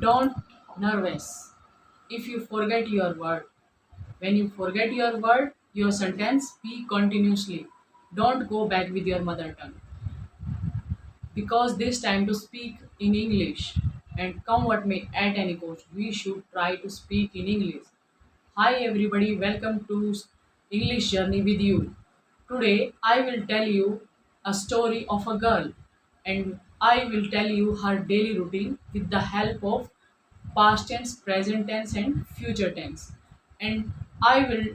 Don't nervous if you forget your word. When you forget your word, your sentence, speak continuously. Don't go back with your mother tongue. Because this time to speak in English and come what may at any cost, we should try to speak in English. Hi everybody, welcome to English Journey with You. Today I will tell you a story of a girl and I will tell you her daily routine with the help of past tense, present tense and future tense. And I will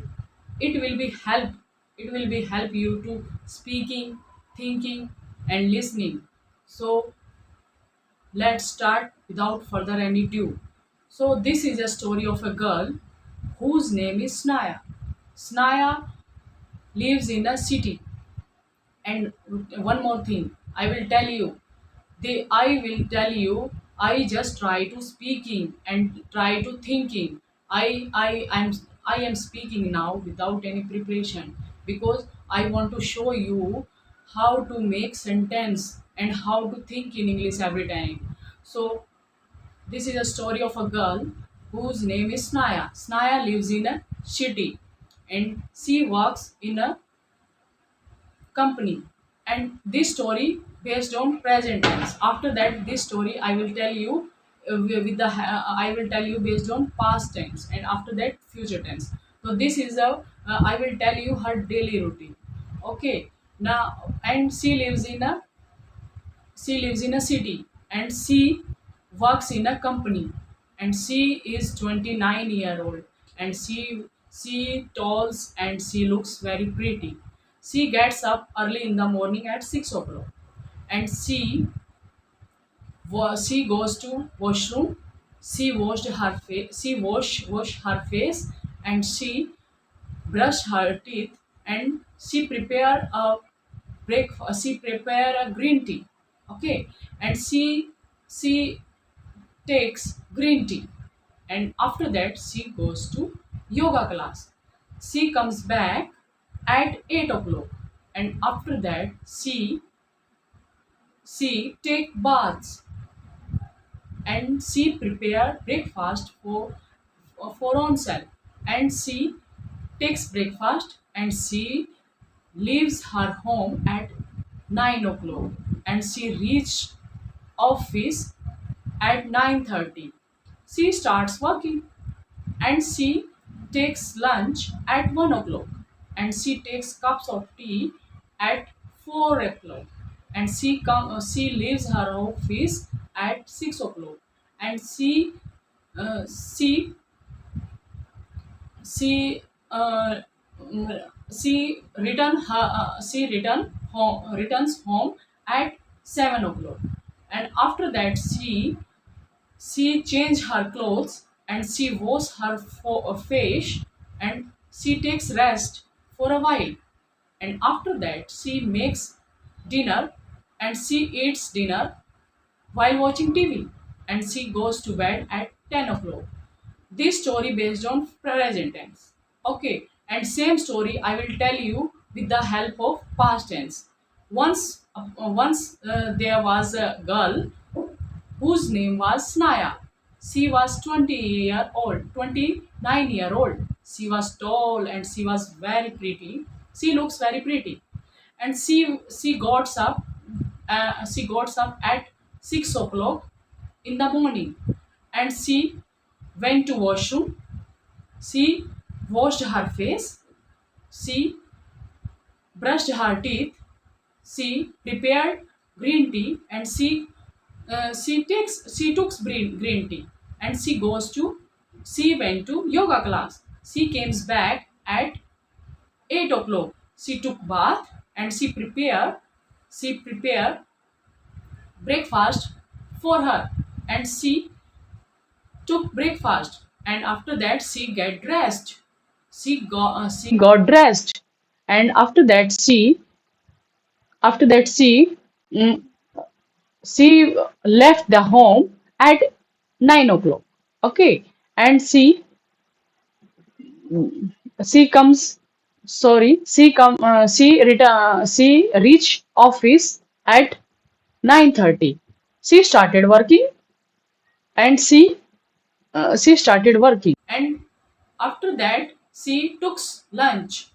it will be help you to speaking, thinking and listening. So let's start without further any ado. So this is a story of a girl whose name is Snaya. Snaya lives in a city. And one more thing, I will tell you, I just try to speaking and try to thinking. I am speaking now without any preparation because I want to show you how to make sentence and how to think in English every time. So this is a story of a girl whose name is Snaya. Snaya lives in a city and she works in a company. And this story based on present tense. After that, this story I will tell you I will tell you based on past tense, and after that future tense. So this is a I will tell you her daily routine. Okay, now and she lives in a city and she works in a company and she is 29-year old and she talls and she looks very pretty. She gets up early in the morning at 6 o'clock and she goes to washroom. She wash her face and she brush her teeth and she prepare a green tea. Okay, and she takes green tea and after that she goes to yoga class. She comes back at 8 o'clock and after that she take baths and she prepare breakfast for oneself and she takes breakfast and she leaves her home at 9 o'clock and she reached office at 9:30. She starts working and she takes lunch at 1 o'clock and she takes cups of tea at 4 o'clock and she leaves her office at 6 o'clock and uh, she she uh, returns home at 7 o'clock and after that she change her clothes and she wash her face and she takes rest for a while and after that she makes dinner and she eats dinner while watching TV and she goes to bed at 10 o'clock. This story based on present tense. Okay, and same story I will tell you with the help of past tense. Once there was a girl whose name was Snaya. She was 29-year-old. She was tall and she was very pretty. She looks very pretty, and she got up at 6 o'clock in the morning, and she went to washroom. She washed her face. She brushed her teeth. She prepared green tea and she took green tea and she went to yoga class. She came back at 8 o'clock. She took bath and she prepared breakfast for her and she took breakfast and after that she get dressed. She got dressed and after that mm, she left the home at 9 o'clock. Okay, and she comes she reached office at 9:30. She started working and she started working. And after that, she took lunch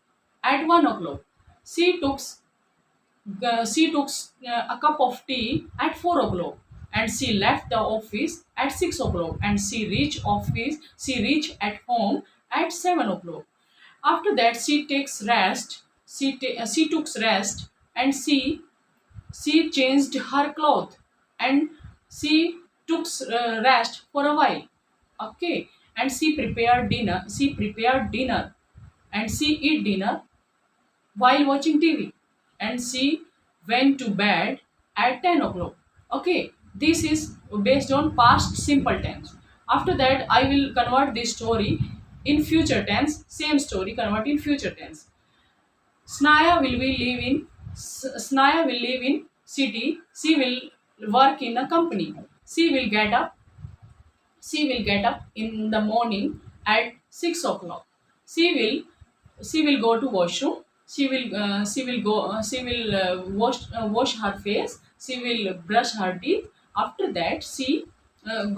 at 1 o'clock. She took a cup of tea at 4 o'clock, and she left the office at 6 o'clock, and she reached at home at 7 o'clock. After that, she takes rest. She took rest, and she changed her clothes, and she took rest for a while. Okay, and she prepared dinner, and she eat dinner while watching TV, and she went to bed at 10 o'clock. Okay, this is based on past simple tense. After that, I will convert this story in future tense. Same story, convert in future tense. Snaya will live in city. She will work in a company. She will get up in the morning at 6 o'clock. She will go to washroom. She will wash her face. She will brush her teeth. After that, she will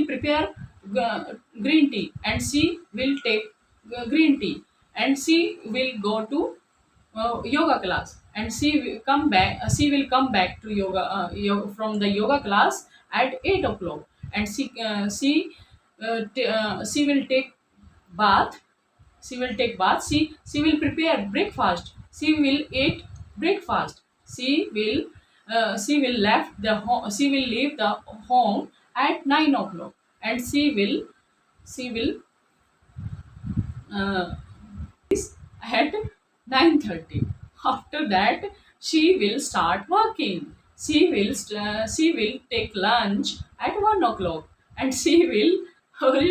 prepare green tea, and she will take green tea, and she will go to yoga class, and she will come back to from the yoga class at 8 o'clock, and she will take bath. She will prepare breakfast. She will eat breakfast. She will leave the home at 9 o'clock, and she will uh, at 9:30. After that, she will start working. She will take lunch at 1 o'clock, and she will. You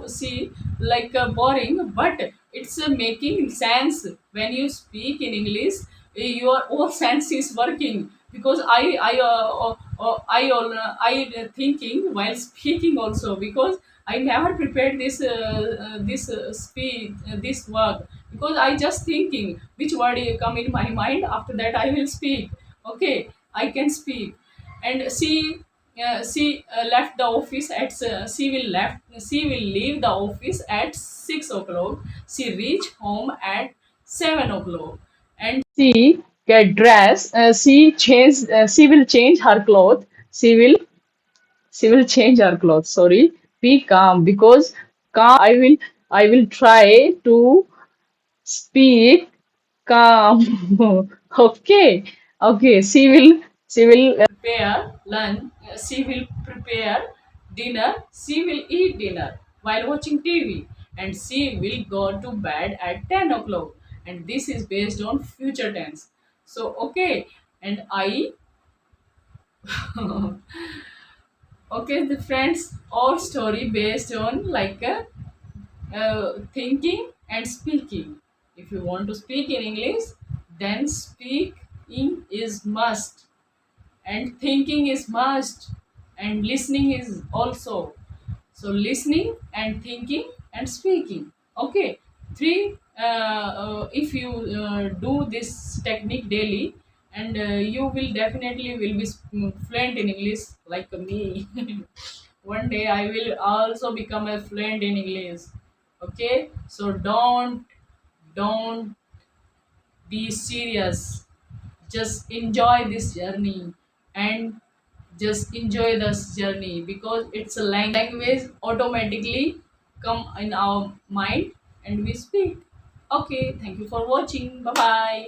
see like boring, but it's making sense when you speak in English. Your whole sense is working, because I thinking while speaking also, because I never prepared this work, because I just thinking which word come in my mind. After that, I will speak. Okay, I can speak. And she left the office at she will leave the office at 6 o'clock. She reach home at 7 o'clock, and she get dressed. She will change her clothes. She will change her clothes. Sorry, be calm, because I will try to speak calm. Okay, okay. She will prepare lunch. She will prepare dinner. She will eat dinner while watching TV, and she will go to bed at 10 o'clock. And this is based on future tense. So okay, and I okay, the friends, all story based on like thinking and speaking. If you want to speak in English, then speaking is must, and thinking is must, and listening is also. So listening and thinking and speaking. Okay, three. If you do this technique daily, and you will definitely will be fluent in English like me. One day I will also become a fluent in English. Okay, so don't be serious. Just enjoy this journey, and just enjoy this journey, because it's a language automatically come in our mind, and we speak. Okay, thank you for watching. Bye bye.